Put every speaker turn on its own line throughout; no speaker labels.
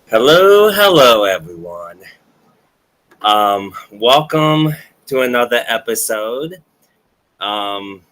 Hello, everyone. Welcome to another episode. Um,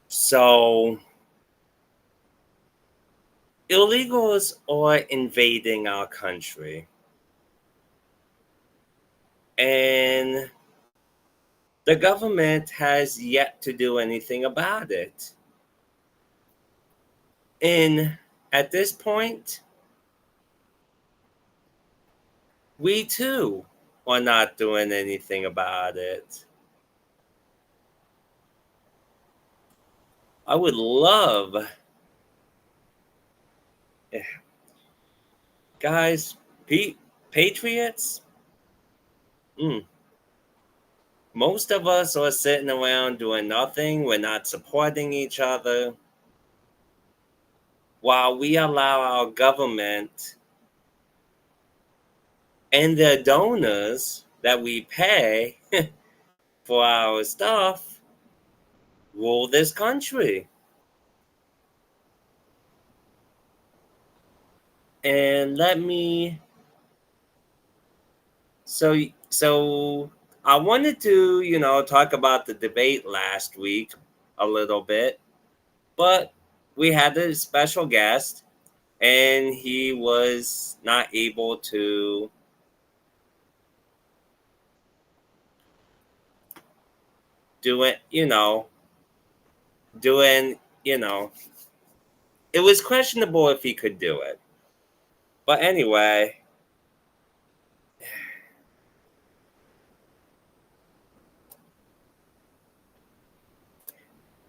so, illegals are invading our country, and the government has yet to do anything about it. And at this point, we too are not doing anything about it. I would love, guys, Patriots. Mm, Most of us are sitting around doing nothing. We're not supporting each other while we allow our government and their donors that we pay for our stuff rule this country. And let me so I wanted to, talk about the debate last week a little bit, but we had a special guest and he was not able to do it, doing, it was questionable if he could do it. But anyway,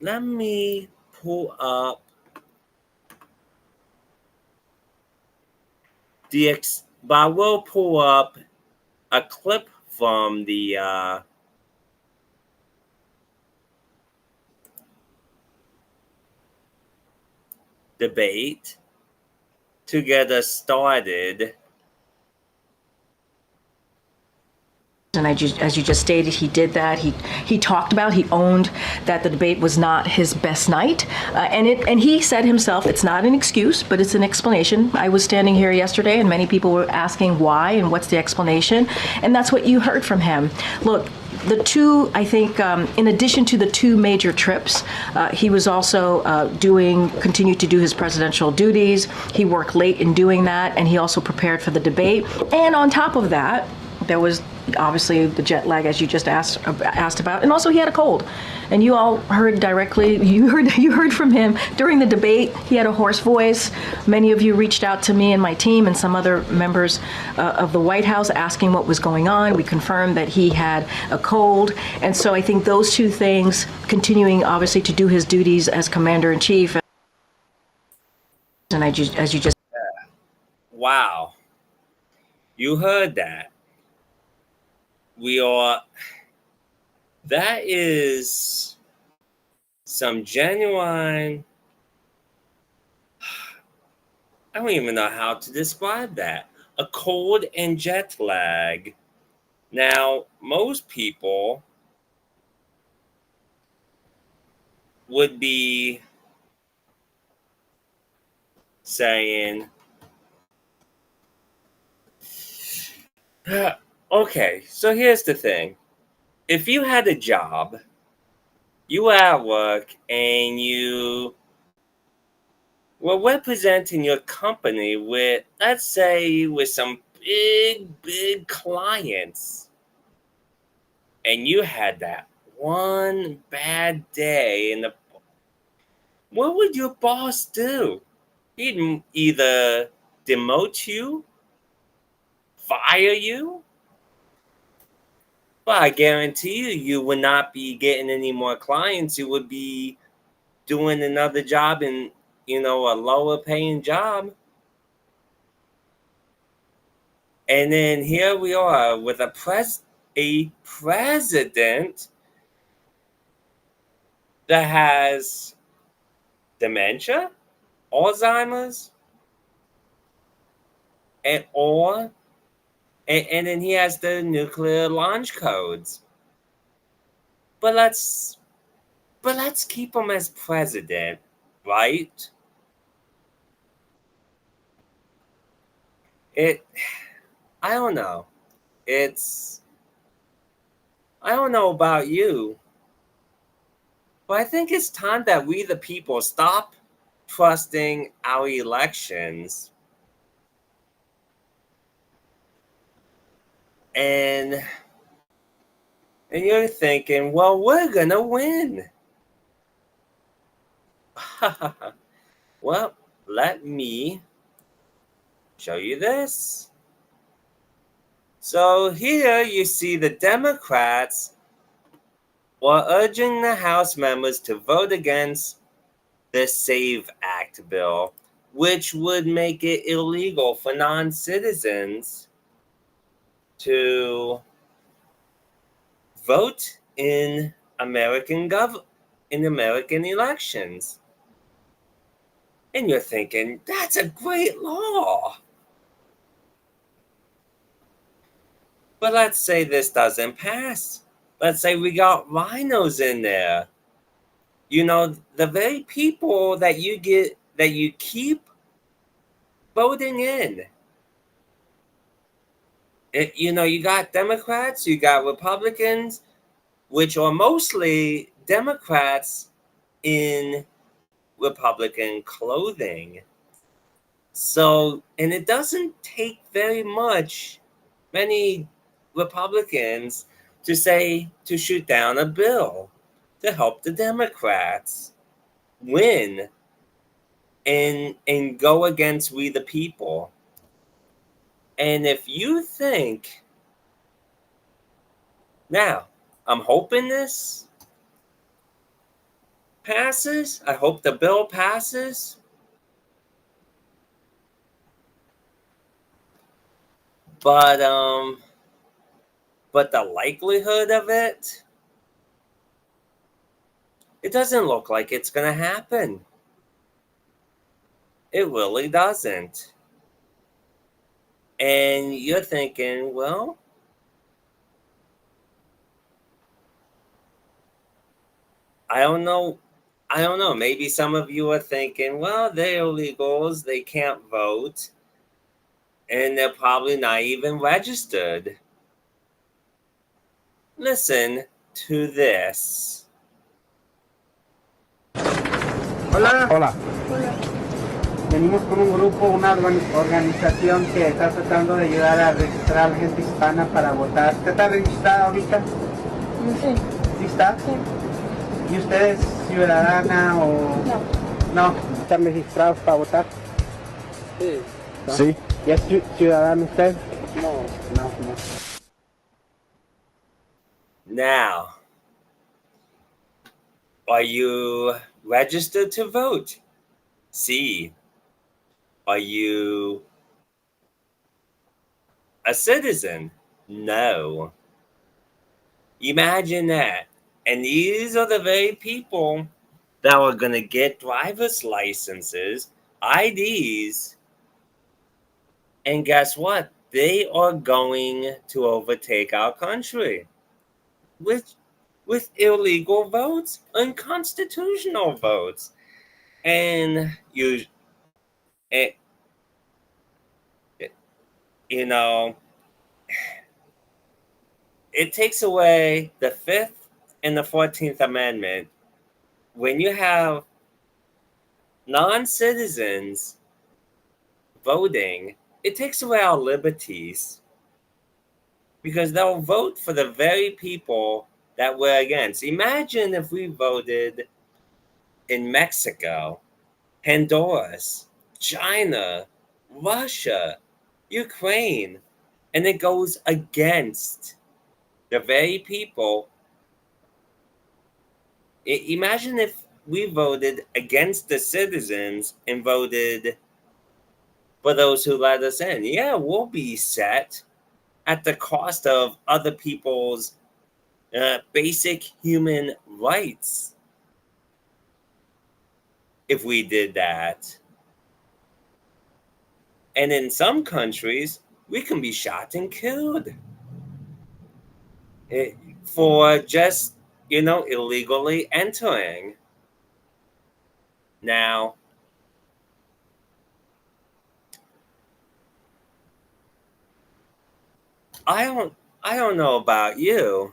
let me pull up but I will pull up a clip from the debate to get us started.
And as you just stated, he did that. He talked about, he owned that the debate was not his best night, and he said himself, it's not an excuse, but it's an explanation. I was standing here yesterday, and many people were asking why and what's the explanation, and that's what you heard from him. Look. The two, I think, in addition to the two major trips, he was also continued to do his presidential duties. He worked late in doing that, and he also prepared for the debate. And on top of that, there was obviously the jet lag, as you just asked about, and also he had a cold. And you all heard directly. You heard from him during the debate. He had a hoarse voice. Many of you reached out to me and my team and some other members of the White House asking what was going on. We confirmed that he had a cold, and so I think those two things, continuing obviously to do his duties as commander in chief, and as you just.
Wow, you heard that. That is some genuine, I don't even know how to describe that. A cold and jet lag. Now, most people would be saying, okay, so here's the thing. If you had a job, you were at work, and you were representing your company with, let's say, with some big clients, and you had that one bad day, what would your boss do? He'd either demote you, fire you, but I guarantee you would not be getting any more clients. You would be doing another job in, a lower paying job. And then here we are with a president that has dementia, Alzheimer's, and then he has the nuclear launch codes. But let's keep him as president, right? It, I don't know. It's, I don't know about you, but I think it's time that we, the people, stop trusting our elections and you're thinking, well, we're gonna win. Well, let me show you this. So here you see the Democrats were urging the House members to vote against the SAVE Act bill, which would make it illegal for non-citizens to vote in American elections. And you're thinking, that's a great law. But let's say this doesn't pass. Let's say we got rhinos in there. You know, the very people that you keep voting in. You got Democrats, you got Republicans, which are mostly Democrats in Republican clothing. So, and it doesn't take many Republicans to shoot down a bill to help the Democrats win and go against we the people. And if you think now, I'm hoping this passes. I hope the bill passes. But the likelihood of it doesn't look like it's gonna happen. It really doesn't. And you're thinking, well, I don't know. I don't know. Maybe some of you are thinking, well, they're illegals. They can't vote. And they're probably not even registered. Listen to this.
Hola.
Hola.
Venimos con un grupo, una organización que está tratando de ayudar a registrar a la gente hispana para votar. ¿Usted está registrada ahorita?
Sí.
¿Sí está?
Sí.
¿Y usted es ciudadana o...?
No.
No. ¿Están registrados para votar?
Sí.
Sí.
¿Y es ciudadano usted?
No.
No.
Now, are you registered to vote? C. Are you a citizen? No. Imagine that. And these are the very people that are going to get driver's licenses, IDs, and guess what? They are going to overtake our country with illegal votes, unconstitutional votes. And you know, it takes away the Fifth and the 14th Amendment when you have non-citizens voting. It takes away our liberties because they'll vote for the very people that we're against. Imagine if we voted in Mexico, Honduras, China, Russia, Ukraine, and it goes against the very people. Imagine if we voted against the citizens and voted for those who let us in. Yeah, we'll be set at the cost of other people's basic human rights if we did that. And in some countries, we can be shot and killed for just, illegally entering. Now, I don't I don't know about you,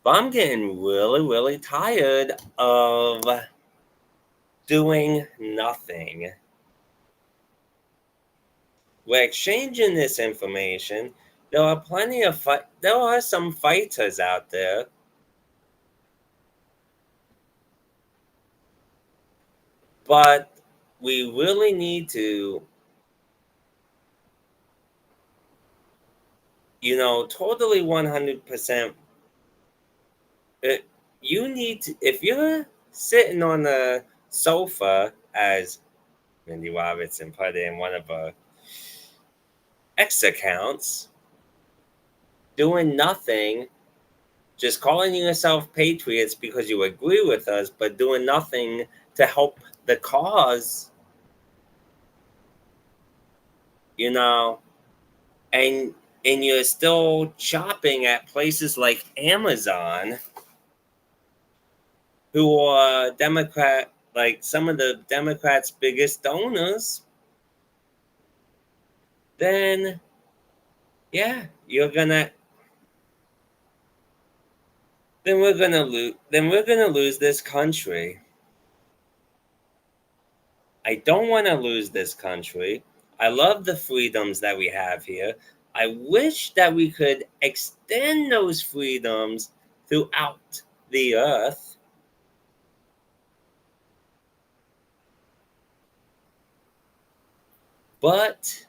but I'm getting really, really tired of doing nothing. We're exchanging this information. There are there are some fighters out there, but we really need to, totally 100%. It, you need to, if you're sitting on the sofa, as Mindy Robertson put in one of her X accounts, doing nothing, just calling yourself patriots because you agree with us, but doing nothing to help the cause, you know, and you're still shopping at places like Amazon, who are like some of the Democrats' biggest donors, then yeah, we're gonna lose this country. I don't want to lose this country. I love the freedoms that we have here. I wish that we could extend those freedoms throughout the earth. But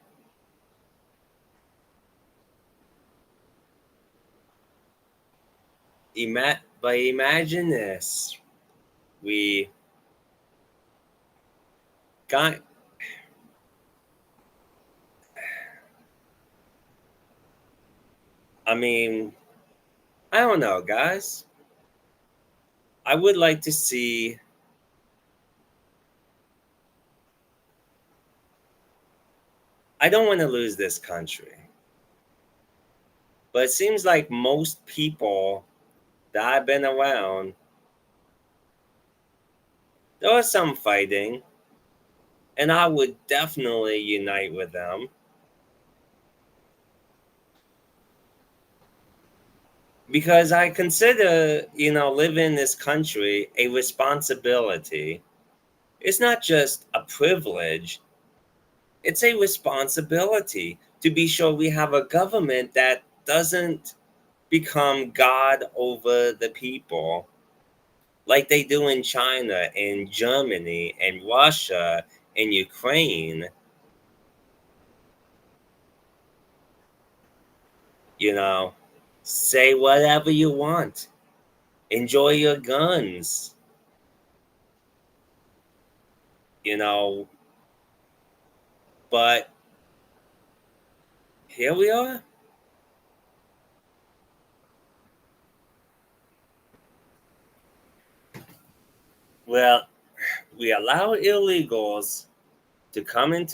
imagine this. We got I mean, I don't know, guys. I would like to see I don't want to lose this country. But it seems like most people that I've been around, there was some fighting, and I would definitely unite with them. Because I consider, living in this country a responsibility. It's not just a privilege, it's a responsibility to be sure we have a government that doesn't become God over the people like they do in China and Germany and Russia and Ukraine. You know, say whatever you want, enjoy your guns, you know, but here we are. Well, we allow illegals to come in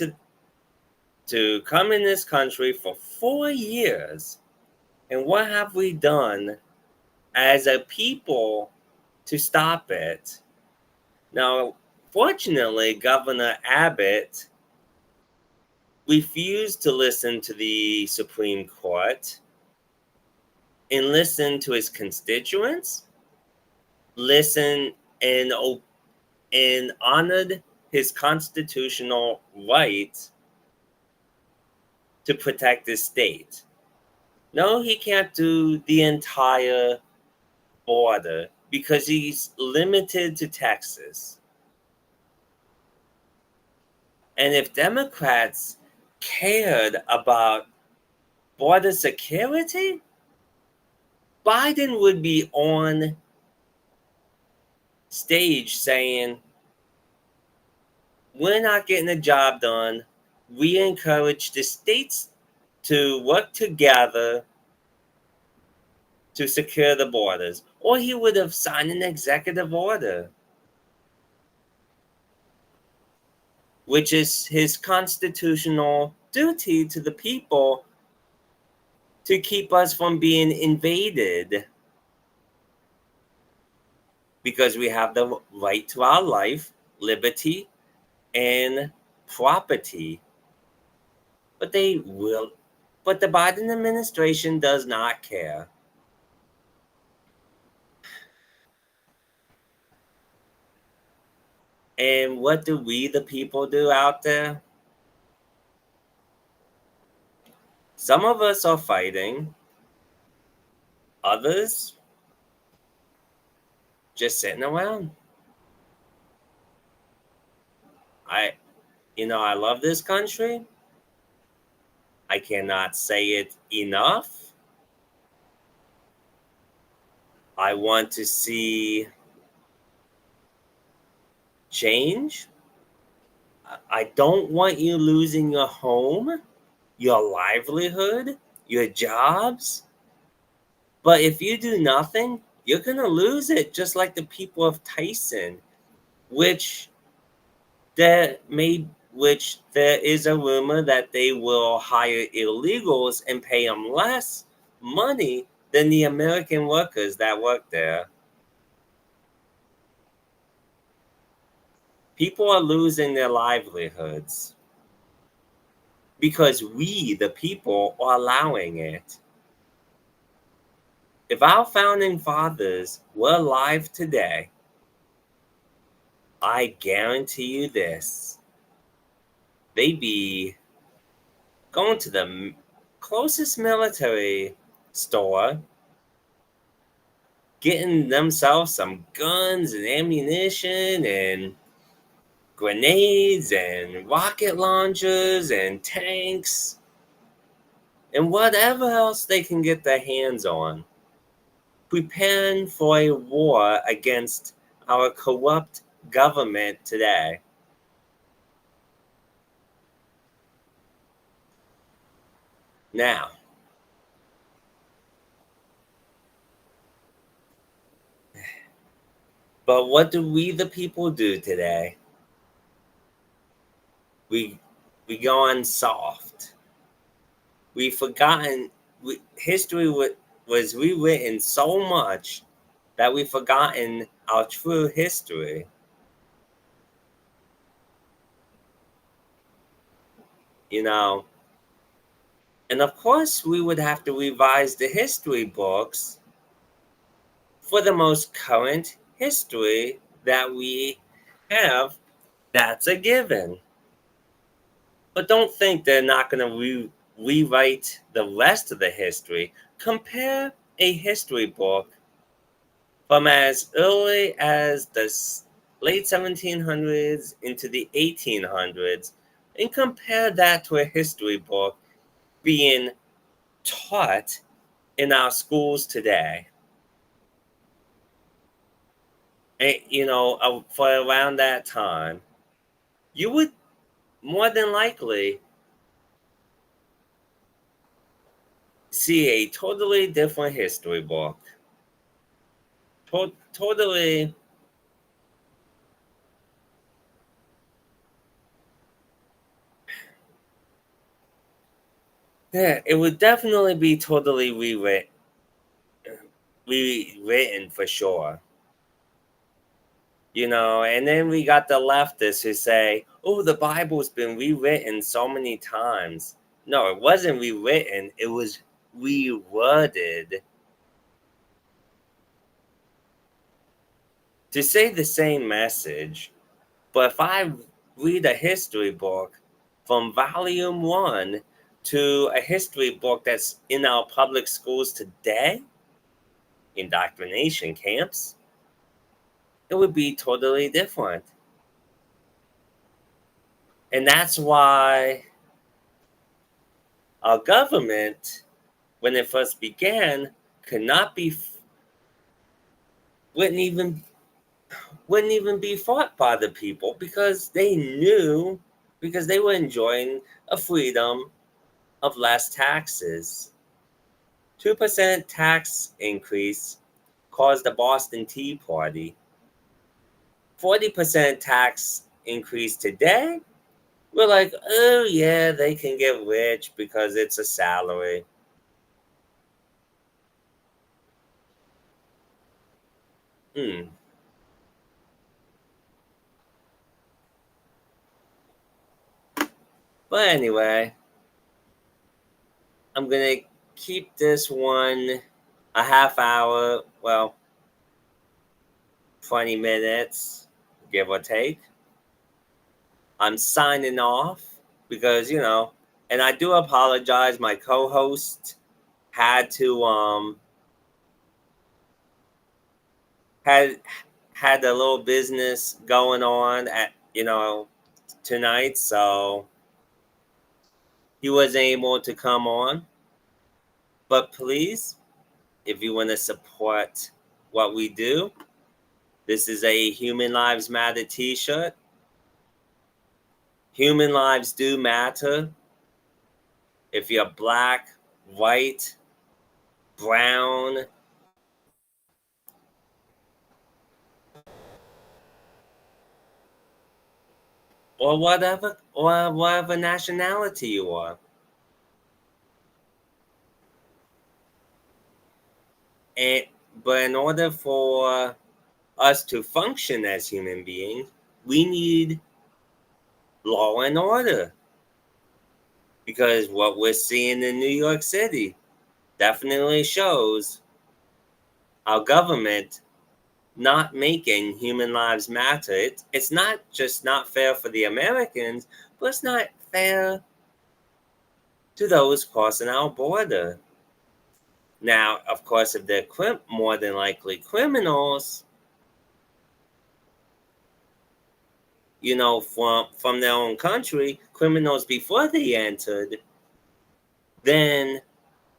this country for 4 years. And what have we done as a people to stop it? Now, fortunately, Governor Abbott refused to listen to the Supreme Court and listen to his constituents, listen and honored his constitutional right to protect his state. No, he can't do the entire border because he's limited to Texas. And if Democrats cared about border security, Biden would be on stage saying, we're not getting the job done. We encourage the states to work together to secure the borders. Or he would have signed an executive order, which is his constitutional duty to the people to keep us from being invaded. Because we have the right to our life, liberty, and property. But they will. But the Biden administration does not care. And what do we, the people, do out there? Some of us are fighting, others just sitting around. I, I love this country. I cannot say it enough. I want to see change. I don't want you losing your home, your livelihood, your jobs. But if you do nothing, you're going to lose it, just like the people of Tyson, which there is a rumor that they will hire illegals and pay them less money than the American workers that work there. People are losing their livelihoods because we, the people, are allowing it. If our founding fathers were alive today, I guarantee you this, they'd be going to the closest military store, getting themselves some guns and ammunition and grenades and rocket launchers and tanks and whatever else they can get their hands on, preparing for a war against our corrupt government today. Now, but what do we, the people, do today? We go on soft. We've forgotten. History was rewritten so much that we've forgotten our true history. You know, and of course, we would have to revise the history books for the most current history that we have. That's a given. But don't think they're not going to rewrite the rest of the history. Compare a history book from as early as the late 1700s into the 1800s and compare that to a history book being taught in our schools today. And, for around that time, you would more than likely see a totally different history book. Totally. Yeah, it would definitely be totally rewritten for sure. And then we got the leftists who say, oh, the Bible's been rewritten so many times. No, it wasn't rewritten, it was reworded to say the same message. But if I read a history book from volume 1 to a history book that's in our public schools today, indoctrination camps, it would be totally different. And that's why our government, when it first began, could not be, wouldn't even be fought by the people because they knew, because they were enjoying a freedom of less taxes. 2% tax increase caused the Boston Tea Party. 40% tax increase today, we're like, oh yeah, they can get rich because it's a salary. But anyway, I'm gonna keep this one a half hour, well, 20 minutes, give or take. I'm signing off because, and I do apologize. My co-host had to had had a little business going on at tonight, so he wasn't able to come on. But please, if you want to support what we do, this is a Human Lives Matter t-shirt. Human lives do matter. If you're black, white, brown, or whatever nationality you are. And but in order for us to function as human beings, we need law and order. Because what we're seeing in New York City definitely shows our government not making human lives matter. It's not just not fair for the Americans, but it's not fair to those crossing our border. Now, of course, if they're more than likely criminals, from their own country, criminals before they entered, then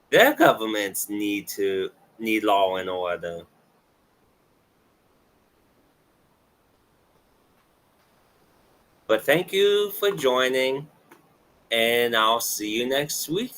their governments need law and order. But thank you for joining, and I'll see you next week.